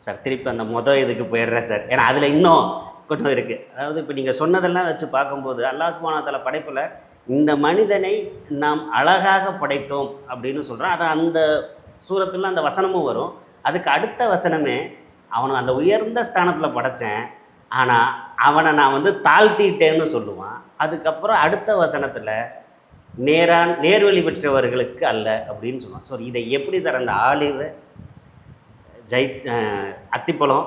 Sir திருப்பி அந்த இதுக்கு போயிடுறேன் சார். ஏன்னா அதில் இன்னும் கொஞ்சம் இருக்குது. அதாவது இப்போ நீங்கள் சொன்னதெல்லாம் வச்சு பார்க்கும்போது அல்லாஹ் சுப்ஹானஹு வ தஆலா படைப்பில் இந்த மனிதனை நாம் அழகாக படைத்தோம் அப்படின்னு சொல்கிறோம். அது அந்த சூரத்தில் அந்த வசனமும் வரும். அதுக்கு அடுத்த வசனமே அவனை அந்த உயர்ந்த ஸ்தானத்தில் படைத்தேன், ஆனால் அவனை நான் தாழ்த்திட்டேன்னு சொல்லுவான். அதுக்கப்புறம் அடுத்த வசனத்தில் நேர்வழி பெற்றவர்களுக்கு அல்ல அப்படின்னு சொல்லுவான். ஸோ இதை எப்படி சார் அந்த ஆலிவ் அத்திப்பழம்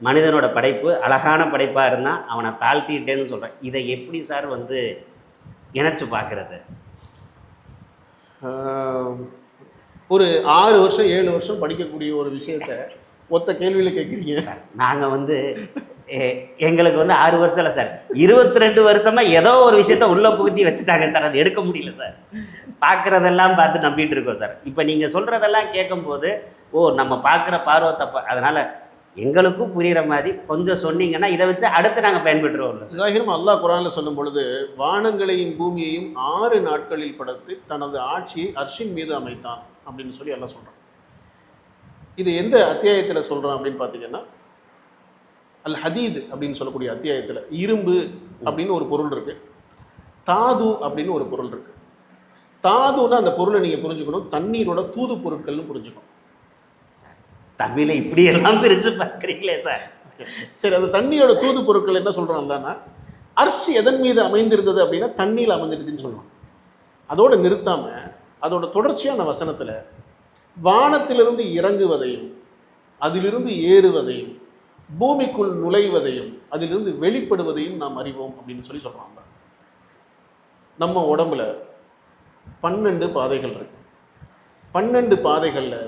மனிதனோட படைப்பு அழகான படைப்பாக இருந்தால் அவனை தாழ்த்திட்டேன்னு சொல்கிறேன். இதை எப்படி சார் இணைச்சு பார்க்குறது? ஒரு 6 வருஷம் 7 வருஷம் படிக்கக்கூடிய ஒரு விஷயத்த ஒத்த கேள்வியில் கேட்குறீங்க. நாங்கள் எங்களுக்கு 6 வருஷம் இல்லை சார், 22 வருஷமாக ஏதோ ஒரு விஷயத்த உள்ளே புகுத்தி வச்சுட்டாங்க சார். அது எடுக்க முடியல சார். பார்க்குறதெல்லாம் பார்த்து நம்பிட்டு இருக்கோம் சார். இப்போ நீங்கள் சொல்கிறதெல்லாம் கேட்கும்போது நம்ம பார்க்குற பார்வை தப்பு. அதனால் எங்களுக்கும் புரிகிற மாதிரி கொஞ்சம் சொன்னீங்கன்னா இதை வச்சு அடுத்து நாங்கள் பயன்பெற்றுவோம். ஜாகிரும் அல்லாஹ் குர்ஆனில் சொல்லும் பொழுது வானங்களையும் பூமியையும் 6 நாட்களில் படைத்து தனது ஆட்சியை அர்ஷின் மீது அமைத்தான் அப்படின்னு சொல்லி எல்லாம் சொல்கிறான். இது எந்த அத்தியாயத்தில் சொல்கிறான் அப்படின்னு பார்த்தீங்கன்னா அல் ஹதீத் அப்படின்னு சொல்லக்கூடிய அத்தியாயத்தில் இரும்பு அப்படின்னு ஒரு பொருள் இருக்குது, தாது அப்படின்னு ஒரு பொருள் இருக்குது. தாதுன்னா அந்த பொருளை நீங்கள் புரிஞ்சுக்கணும், தண்ணீரோட தூது பொருட்கள்னு புரிஞ்சுக்கணும். தமிழை இப்படியெல்லாம் பிரித்து பார்க்குறீங்களே சார். சரி, அது தண்ணியோட தூது பொருட்கள் என்ன சொல்கிறாங்கன்னா அர்ஷ் எதன் மீது அமைந்திருந்தது அப்படின்னா தண்ணியில் அமைஞ்சிருச்சுன்னு சொல்லலாம். அதோடு நிறுத்தாமல் அதோட தொடர்ச்சியான வசனத்தில் வானத்திலிருந்து இறங்குவதையும் அதிலிருந்து ஏறுவதையும் பூமிக்குள் நுழைவதையும் அதிலிருந்து வெளிப்படுவதையும் நாம் அறிவோம் அப்படின்னு சொல்லி சொல்கிறாங்க. நம்ம உடம்புல 12 பாதைகள் இருக்கு. 12 பாதைகளில்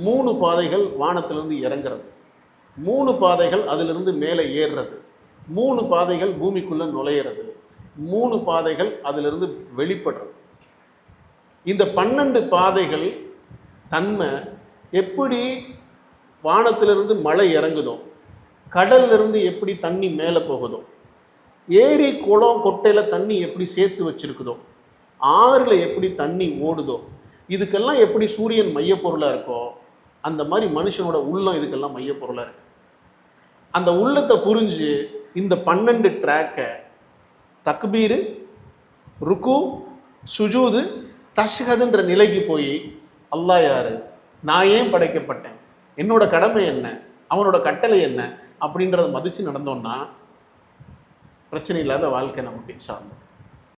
3 பாதைகள் வானத்திலிருந்து இறங்குறது, 3 பாதைகள் அதிலிருந்து மேலே ஏறுறது, 3 பாதைகள் பூமிக்குள்ளே நுழையிறது, 3 பாதைகள் அதிலிருந்து வெளிப்படுறது. இந்த 12 பாதைகள் தன்மை எப்படி வானத்திலிருந்து மழை இறங்குதோ, கடல்லிருந்து எப்படி தண்ணி மேலே போகுதோ, ஏரி குளம் கொட்டையில் தண்ணி எப்படி சேர்த்து வச்சிருக்குதோ, ஆறில் எப்படி தண்ணி ஓடுதோ, இதுக்கெல்லாம் எப்படி சூரியன் மையப்பொருளாக இருக்கோ அந்த மாதிரி மனுஷனோட உள்ளம் இதுக்கெல்லாம் மையப்பொருளாக இருக்கு. அந்த உள்ளத்தை புரிஞ்சு இந்த 12 ட்ராக்கை தக்பீரு, ருக்கு, சுஜூது, தஷ்ஹதுன்ற நிலைக்கு போய் அல்லாஹ் யாரு, நான் ஏன் படைக்கப்பட்டேன், என்னோட கடமை என்ன, அவனோட கட்டளை என்ன அப்படின்றத மதித்து நடந்தோம்னா பிரச்சனை இல்லாத வாழ்க்கை நமக்கு இன்ஷா அல்லாஹ்.